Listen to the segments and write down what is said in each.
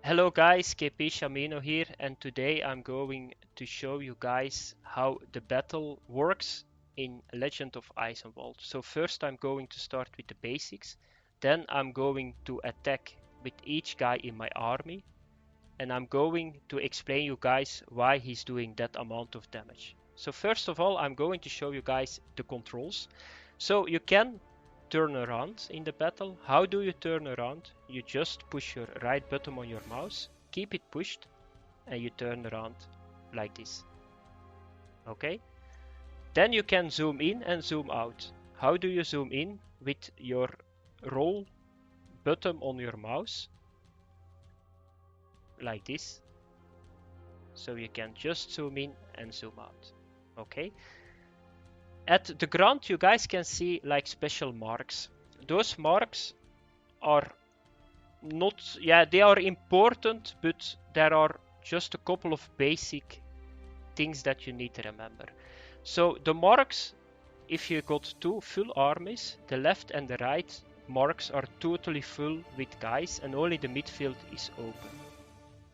Hello guys, KpShamino here, and today I'm going to show you guys how the battle works in Legend of Eisenwald. So first I'm going to start with the basics, then I'm going to attack with each guy in my army, and I'm going to explain you guys why he's doing that amount of damage. So first of all, I'm going to show you guys the controls. So you can turn around in the battle. How do you turn around? You just push your right button on your mouse, keep it pushed, and you turn around like this. Okay? Then you can zoom in and zoom out. How do you zoom in? With your roll button on your mouse, like this. So you can just zoom in and zoom out. Okay? At the ground you guys can see like special marks. Those marks are not, they are important, but there are just a couple of basic things that you need to remember. So the marks, if you got two full armies, the left and the right marks are totally full with guys and only the midfield is open.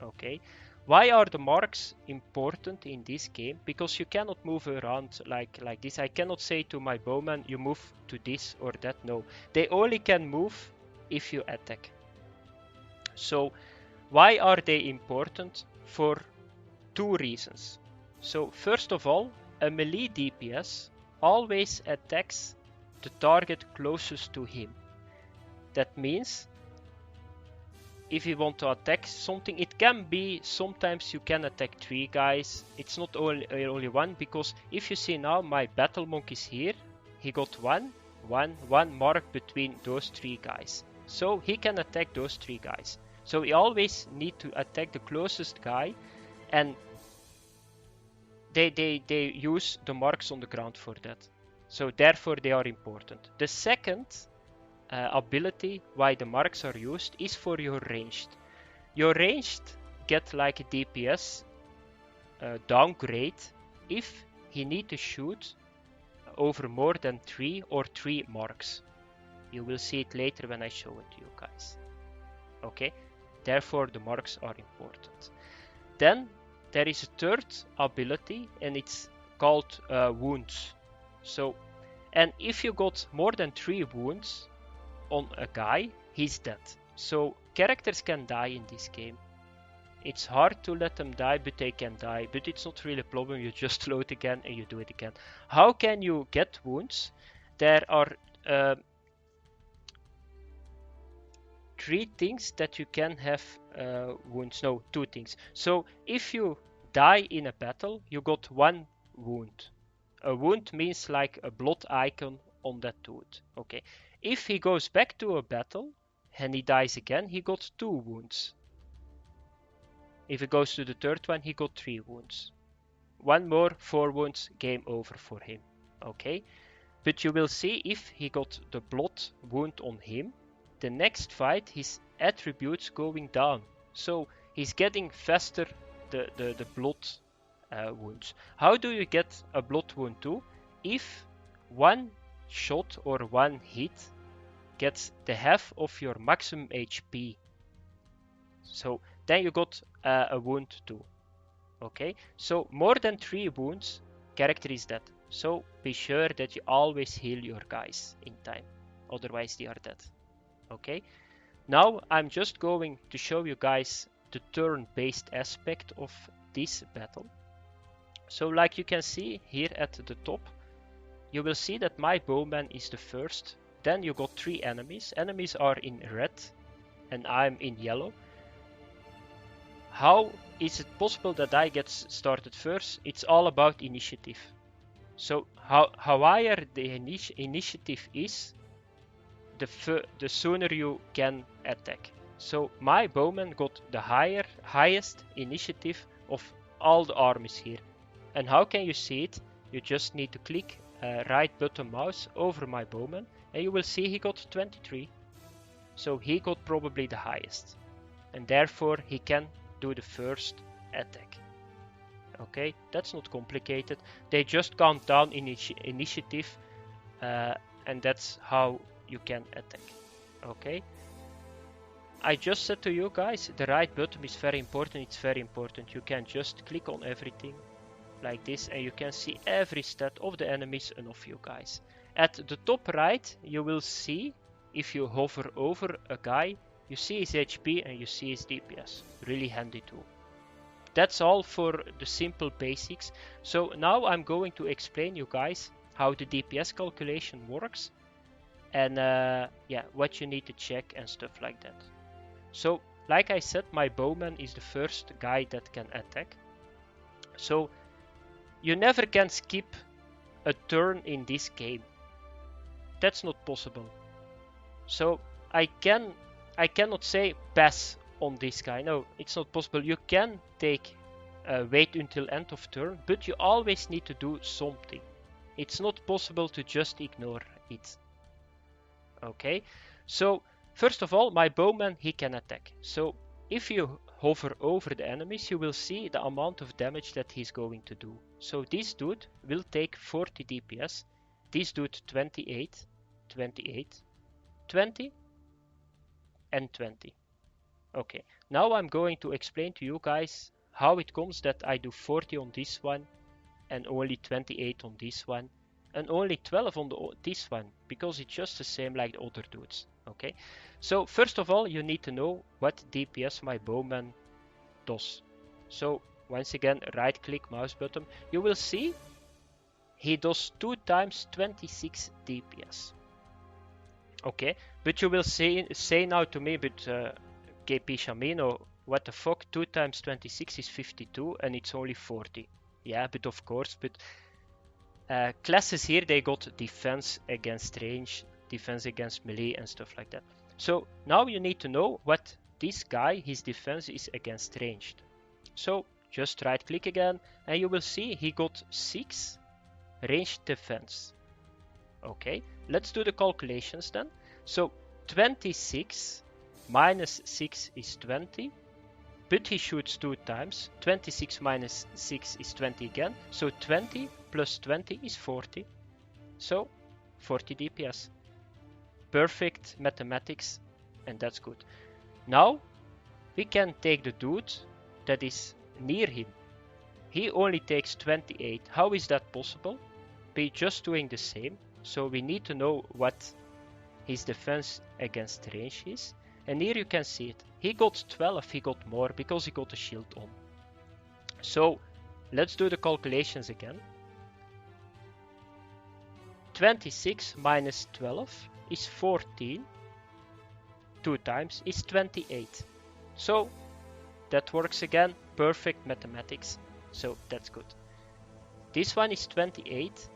Okay, why are the marks important in this game? Because you cannot move around like this. I cannot say to my bowman, you move to this or that. No, they only can move if you attack. So why are they important? For two reasons. So first of all, a melee DPS always attacks the target closest to him. That means if you want to attack something, it can be sometimes you can attack three guys. It's not only one, because if you see now my battle monk is here, he got one mark between those three guys, so he can attack those three guys. So we always need to attack the closest guy, and they use the marks on the ground for that. So therefore they are important. The second ability why the marks are used is for your ranged. Your ranged get like a DPS downgrade if he need to shoot over more than 3 or 3 marks. You will see it later when I show it to you guys. Okay, therefore the marks are important. Then there is a third ability and it's called wounds. So, and if you got more than 3 wounds on a guy, he's dead. So characters can die in this game. It's hard to let them die, but they can die. But it's not really a problem. You just load again and you do it again. How can you get wounds? There are 3 things that you can have wounds. No, 2 things. So if you die in a battle, you got 1 wound. A wound means like a blood icon on that dude. Okay. If he goes back to a battle and he dies again, he got 2 wounds. If he goes to the third one, he got 3 wounds. 1 more, 4 wounds, game over for him. Okay? But you will see if he got the blood wound on him, the next fight his attributes going down. So he's getting faster the blood wounds. How do you get a blood wound too? If 1 shot or 1 hit gets the half of your maximum HP. So then you got a wound too. Okay, so more than 3 wounds, character is dead. So be sure that you always heal your guys in time, otherwise they are dead. Okay, now I'm just going to show you guys the turn-based aspect of this battle. So like you can see here at the top, you will see that my bowman is the first. Then you got 3 enemies. Enemies are in red and I'm in yellow. How is it possible that I get started first? It's all about initiative. So how higher the initiative is, the sooner you can attack. So my bowman got the highest initiative of all the armies here. And how can you see it? You just need to click right button mouse over my bowman and you will see he got 23. So he got probably the highest. And therefore he can do the first attack. Okay, that's not complicated. They just count down initiative and that's how you can attack. Okay, I just said to you guys, the right bottom is very important. It's very important. You can just click on everything like this and you can see every stat of the enemies and of you guys. At the top right, you will see, if you hover over a guy, you see his HP and you see his DPS. Really handy tool. That's all for the simple basics. So now I'm going to explain you guys how the DPS calculation works and yeah, what you need to check and stuff like that. So like I said, my bowman is the first guy that can attack. So you never can skip a turn in this game. That's not possible. So I cannot say pass on this guy. No, it's not possible. You can take wait until end of turn, but you always need to do something. It's not possible to just ignore it. Okay, so first of all, my bowman, he can attack. So if you hover over the enemies, you will see the amount of damage that he's going to do. So this dude will take 40 DPS, this dude 28, 28, 20, and 20. Okay, now I'm going to explain to you guys how it comes that I do 40 on this one and only 28 on this one and only 12 on this one, because it's just the same like the other dudes. Okay, so first of all, you need to know what DPS my bowman does. So once again, right click mouse button, you will see he does 2 times 26 DPS. Okay, but you will say now to me, but KpShamino, what the fuck, 2 times 26 is 52 and it's only 40. Yeah, but of course, but classes here, they got defense against range, defense against melee and stuff like that. So now you need to know what this guy, his defense is against ranged. So just right click again and you will see he got 6 ranged defense. Okay, let's do the calculations then. So 26 minus 6 is 20, but he shoots 2 times. 26 minus 6 is 20 again, so 20 plus 20 is 40. So 40 DPS. Perfect mathematics, and that's good. Now we can take the dude that is near him. He only takes 28. How is that possible? By just doing the same. So we need to know what his defense against range is. And here you can see it. He got 12, he got more because he got a shield on. So let's do the calculations again. 26 minus 12 is 14. 2 times is 28. So that works again. Perfect mathematics. So that's good. This one is 28.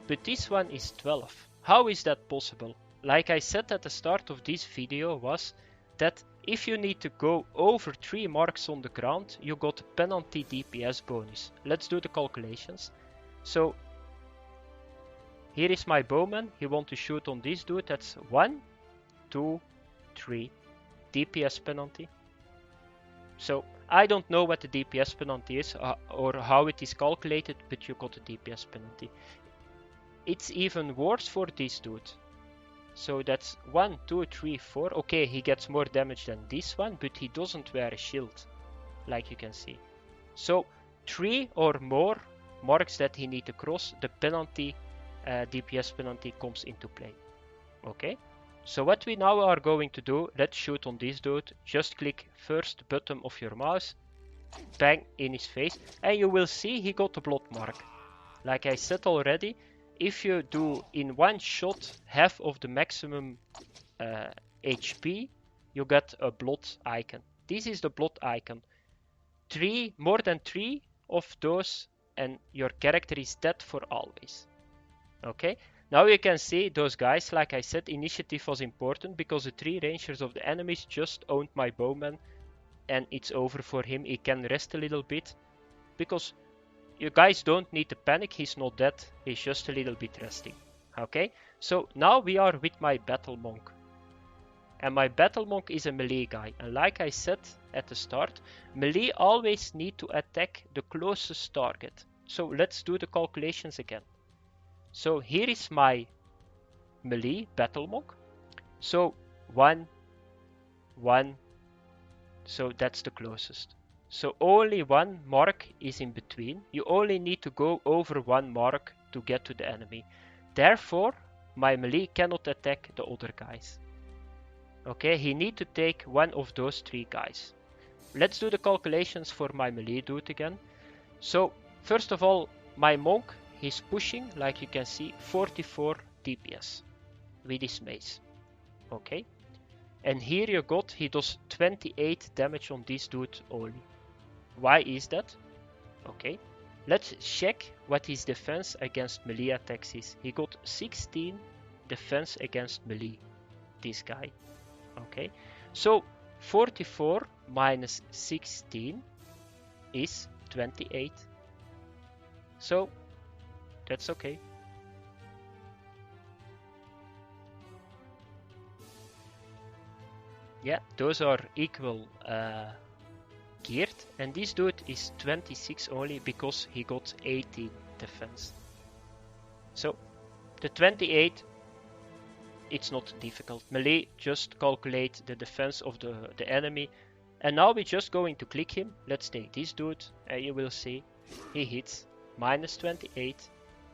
But this one is 12. How is that possible? Like I said at the start of this video was that if you need to go over 3 marks on the ground, you got a penalty DPS bonus. Let's do the calculations. So here is my bowman. He wants to shoot on this dude. That's 1, 2, 3 DPS penalty. So I don't know what the DPS penalty is or how it is calculated, but you got a DPS penalty. It's even worse for this dude. So that's 1, 2, 3, 4. Okay, he gets more damage than this one, but he doesn't wear a shield, like you can see. So 3 or more marks that he needs to cross, the penalty, DPS penalty comes into play. Okay, so what we now are going to do, let's shoot on this dude. Just click first button of your mouse, bang in his face, and you will see he got a blood mark. Like I said already, if you do in one shot half of the maximum HP, you get a blood icon. This is the blood icon. More than 3 of those and your character is dead for always. Okay, now you can see those guys, like I said, initiative was important because the 3 rangers of the enemies just owned my bowman and it's over for him. He can rest a little bit because you guys don't need to panic, he's not dead, he's just a little bit resting. Okay, so now we are with my battle monk. And my battle monk is a melee guy. And like I said at the start, melee always need to attack the closest target. So let's do the calculations again. So here is my melee battle monk. So 1, 1, so that's the closest. So only one mark is in between. You only need to go over one mark to get to the enemy. Therefore, my melee cannot attack the other guys. Okay, he need to take one of those 3 guys. Let's do the calculations for my melee dude again. So, first of all, my monk, he's pushing, like you can see, 44 DPS with his mace. Okay, and here you got, he does 28 damage on this dude only. Why is that? Okay, let's check what his defense against melee attacks is. He got 16 defense against melee, this guy. Okay, so 44 minus 16 is 28. So that's okay. Yeah, those are equal geared, and this dude is 26 only because he got 18 defense. So the 28, it's not difficult. Melee, just calculate the defense of the enemy, and now we're just going to click him. Let's take this dude, and you will see he hits minus 28,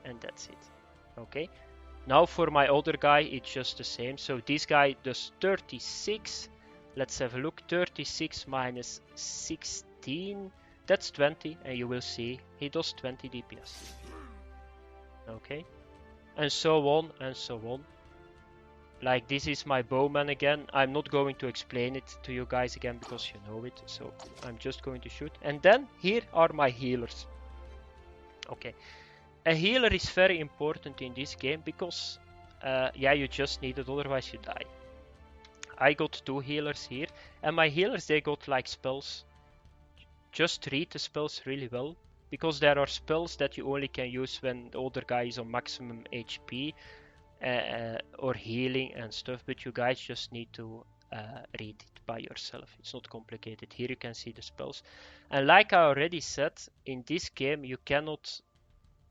and that's it. Okay, now for my other guy, it's just the same. So this guy does 36. Let's have a look. 36 minus 16, that's 20, and you will see he does 20 DPS. Okay, and so on and so on. Like, this is my bowman again. I'm not going to explain it to you guys again because you know it, so I'm just going to shoot. And then here are my healers. Okay, a healer is very important in this game because yeah, you just need it, otherwise you die. I got 2 healers here, and my healers, they got like spells. Just read the spells really well, because there are spells that you only can use when the other guy is on maximum HP or healing and stuff, but you guys just need to read it by yourself. It's not complicated. Here you can see the spells, and like I already said, in this game you cannot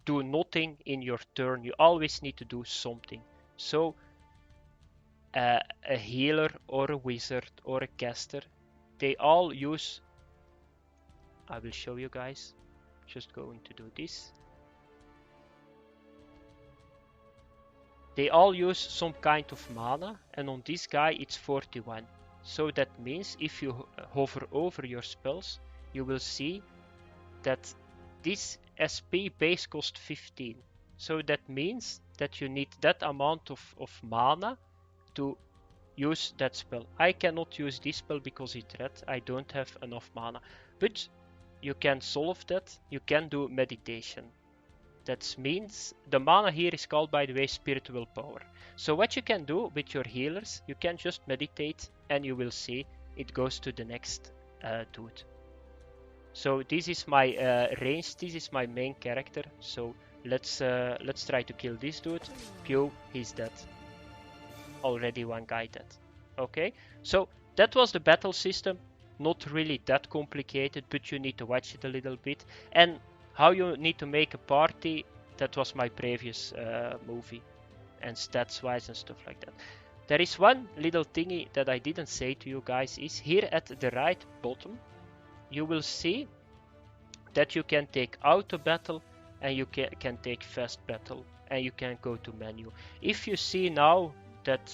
do nothing in your turn. You always need to do something. So a healer or a wizard or a caster, they all use, I will show you guys, just going to do this. They all use some kind of mana, and on this guy it's 41. So that means if you hover over your spells, you will see that this SP base cost 15. So that means that you need that amount of mana to use that spell. I cannot use this spell because it's red. I don't have enough mana. But you can solve that. You can do meditation. That means the mana here is called, by the way, spiritual power. So what you can do with your healers, you can just meditate and you will see it goes to the next dude. So this is my range. This is my main character. So let's try to kill this dude. Pew, he's dead. Already one guy dead. Okay, so that was the battle system. Not really that complicated, but you need to watch it a little bit. And how you need to make a party, that was my previous movie, and stats wise and stuff like that. There is one little thingy that I didn't say to you guys, is here at the right bottom you will see that you can take auto battle and you can take fast battle, and you can go to menu. If you see now that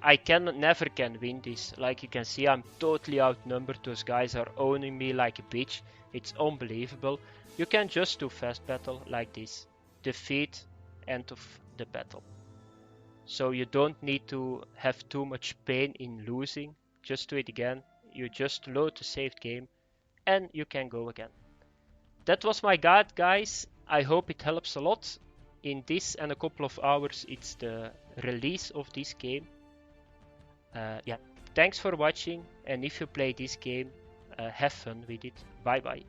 I never can win this, like you can see I'm totally outnumbered, those guys are owning me like a bitch, it's unbelievable. You can just do fast battle like this, defeat, end of the battle. So you don't need to have too much pain in losing, just do it again, you just load the saved game and you can go again. That was my guide, guys. I hope it helps a lot. In this and a couple of hours it's the release of this game. Yeah, thanks for watching, and if you play this game, have fun with it. Bye bye.